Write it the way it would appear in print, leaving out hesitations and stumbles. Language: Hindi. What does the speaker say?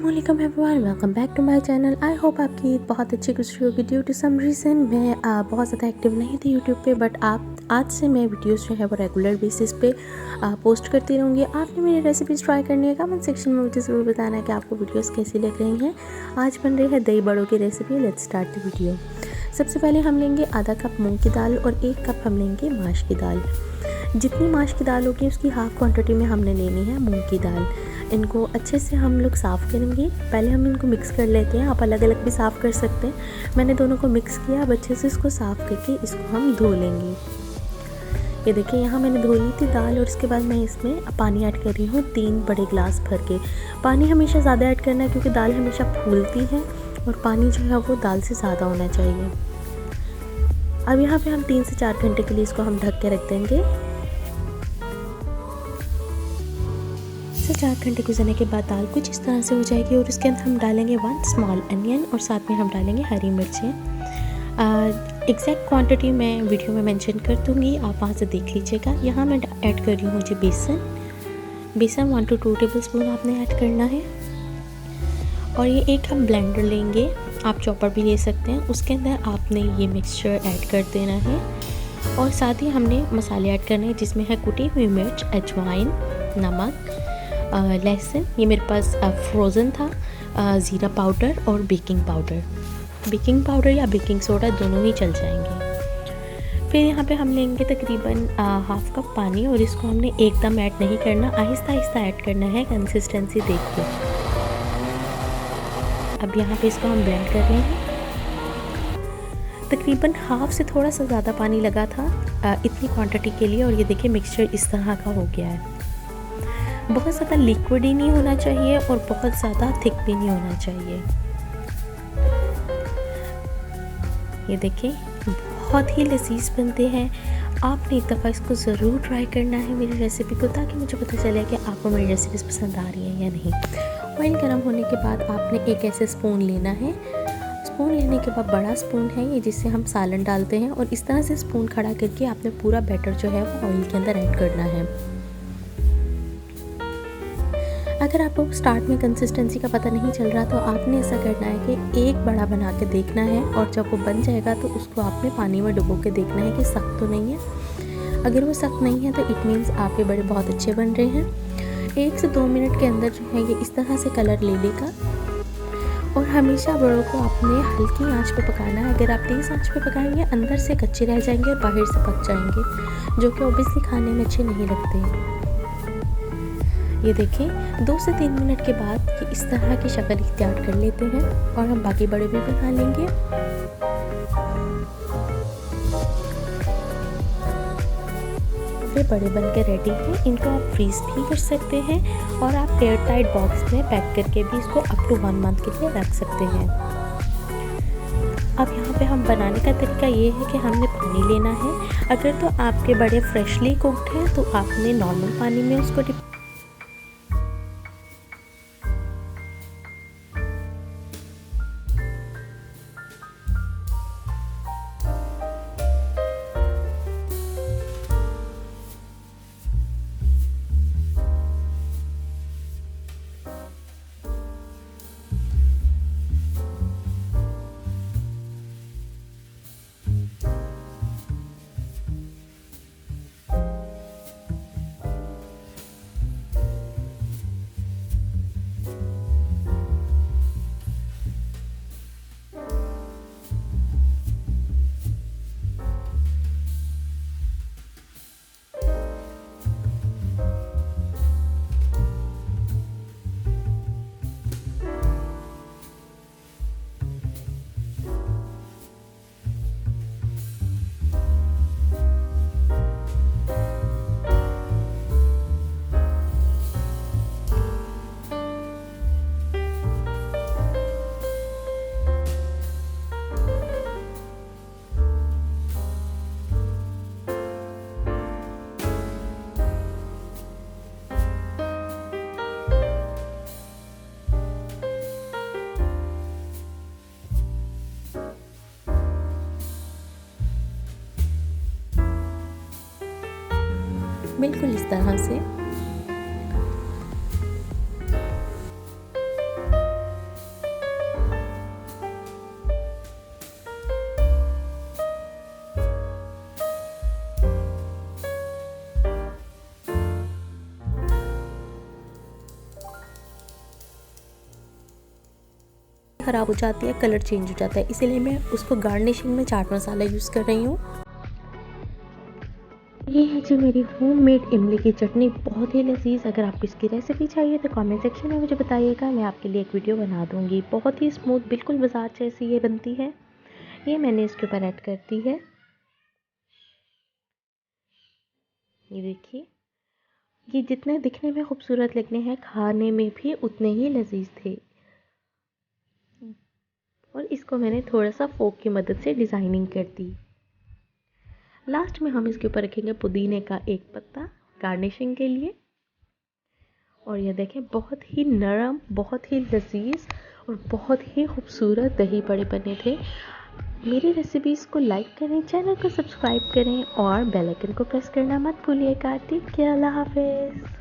अस्सलामुअलैकुम everyone, welcome back to my channel. I hope आपकी ईद बहुत अच्छी गुजरी होगी। ड्यू टू सम रीज़न मैं बहुत ज़्यादा एक्टिव नहीं थी यूट्यूब पे, बट आप आज से मैं वीडियोस जो है वो रेगुलर बेसिस पे पोस्ट करती रहूँगी। आपने मेरी रेसिपीज़ ट्राई करनी है, कमेंट सेक्शन में मुझे ज़रूर बताना है कि आपको वीडियोस कैसी लग रही हैं। आज बन रही है दही बड़ों की recipe. Let's start the video. सबसे पहले हम लेंगे आधा कप मूँग की दाल और 1 कप हम लेंगे माश की दाल। जितनी माश की दाल होगी उसकी हाफ़ क्वांटिटी में हमने लेनी है मूंग की दाल। इनको अच्छे से हम लोग साफ़ करेंगे। पहले हम इनको मिक्स कर लेते हैं, आप अलग अलग भी साफ़ कर सकते हैं। मैंने दोनों को मिक्स किया। अब अच्छे से इसको साफ़ करके इसको हम धो लेंगे। ये देखिए, यहाँ मैंने धो ली थी दाल और इसके बाद मैं इसमें पानी ऐड कर रही हूँ 3 बड़े गिलास भर के। पानी हमेशा ज़्यादा ऐड करना है क्योंकि दाल हमेशा फूलती है और पानी जो है वो दाल से ज़्यादा होना चाहिए। अब यहाँ पे हम 3 से 4 घंटे के लिए इसको हम ढक के रख देंगे। 4 घंटे गुजरने के बाद दाल कुछ इस तरह से हो जाएगी और उसके अंदर हम डालेंगे 1 स्मॉल अनियन और साथ में हम डालेंगे हरी मिर्चें। एग्जैक्ट क्वांटिटी मैं वीडियो में मेंशन कर दूँगी, आप वहाँ से देख लीजिएगा। यहाँ मैं ऐड कर रही हूँ जी बेसन 1 to 2 टेबल स्पून आपने ऐड करना है। और ये एक हम ब्लेंडर लेंगे, आप चॉपर भी ले सकते हैं। उसके अंदर आपने ये मिक्सचर ऐड कर देना है और साथ ही हमने मसाले ऐड करने हैं जिसमें है कुटी हुई मिर्च, अजवाइन, नमक, लहसुन, ये मेरे पास फ्रोज़न था, ज़ीरा पाउडर और बेकिंग पाउडर या बेकिंग सोडा दोनों ही चल जाएंगे। फिर यहाँ पे हम लेंगे तकरीबन हाफ़ कप पानी और इसको हमने एकदम ऐड नहीं करना, आहिस्ता आहिस्ता ऐड करना है कंसिस्टेंसी देख के। अब यहाँ पे इसको हम ब्लेंड कर रहे हैं। तकरीबन हाफ़ से थोड़ा सा ज़्यादा पानी लगा था इतनी क्वांटिटी के लिए और ये देखिए मिक्सचर इस तरह का हो गया है। बहुत ज़्यादा लिक्विड ही नहीं होना चाहिए और बहुत ज़्यादा थिक भी नहीं होना चाहिए। ये देखिए बहुत ही लजीज बनते हैं। आपने एक दफ़ा इसको ज़रूर ट्राई करना है मेरी रेसिपी को, ताकि मुझे पता चले कि आपको मेरी रेसिपीज़ पसंद आ रही हैं या नहीं। ऑयल गर्म होने के बाद आपने एक ऐसे स्पून लेना है। स्पून लेने के बाद बड़ा स्पून है ये जिससे हम सालन डालते हैं और इस तरह से स्पून खड़ा करके आपने पूरा बैटर जो है वो ऑयल के अंदर ऐड करना है। अगर आपको स्टार्ट में कंसिस्टेंसी का पता नहीं चल रहा तो आपने ऐसा करना है कि एक बड़ा बना के देखना है और जब वो बन जाएगा तो उसको आपने पानी में डुबो के देखना है कि सख्त तो नहीं है। अगर वो सख्त नहीं है तो इट मीन्स आपके बड़े बहुत अच्छे बन रहे हैं। 1 से 2 मिनट के अंदर जो है ये इस तरह से कलर ले लेगा। और हमेशा बड़ों को आपने हल्की आंच पे पकाना है। अगर आप तेज़ आंच पे पकाएंगे अंदर से कच्चे रह जाएंगे और बाहर से पक जाएंगे, जो कि ऑब्वियसली खाने में अच्छे नहीं लगते। ये देखें 2 से 3 मिनट के बाद ये इस तरह की शक्ल इख्तियार कर लेते हैं और हम बाकी बड़े भी बना लेंगे। ये बड़े बन के रेडी हैं। इनको आप फ्रीज भी कर सकते हैं और आप एयर टाइट बॉक्स में पैक करके भी इसको अप टू 1 मंथ के लिए रख सकते हैं। अब यहाँ पे हम बनाने का तरीका ये है कि हमने पानी लेना है। अगर तो आपके बड़े फ्रेशली कुक्ड हैं तो आपने नॉर्मल पानी में उसको बिल्कुल इस तरह से। ख़राब हो जाती है, कलर चेंज हो जाता है, इसीलिए मैं उसको गार्निशिंग में चाट मसाला यूज़ कर रही हूँ। ये है जी मेरी होममेड इमली की चटनी, बहुत ही लजीज। अगर आपको इसकी रेसिपी चाहिए तो कमेंट सेक्शन में मुझे बताइएगा, मैं आपके लिए एक वीडियो बना दूँगी। बहुत ही स्मूथ, बिल्कुल बाजार जैसी ये बनती है। ये मैंने इसके ऊपर ऐड कर दी है। ये देखिए, ये जितने दिखने में खूबसूरत लगने हैं, खाने में भी उतने ही लजीज थे। और इसको मैंने थोड़ा सा फोक की मदद से डिज़ाइनिंग कर दी। लास्ट में हम इसके ऊपर रखेंगे पुदीने का एक पत्ता गार्निशिंग के लिए। और ये देखें, बहुत ही नरम, बहुत ही लजीज और बहुत ही खूबसूरत दही बड़े बने थे। मेरी रेसिपीज़ को लाइक करें, चैनल को सब्सक्राइब करें और बेल आइकन को प्रेस करना मत भूलिएगा। टेक केयर, अल्लाह हाफिज़।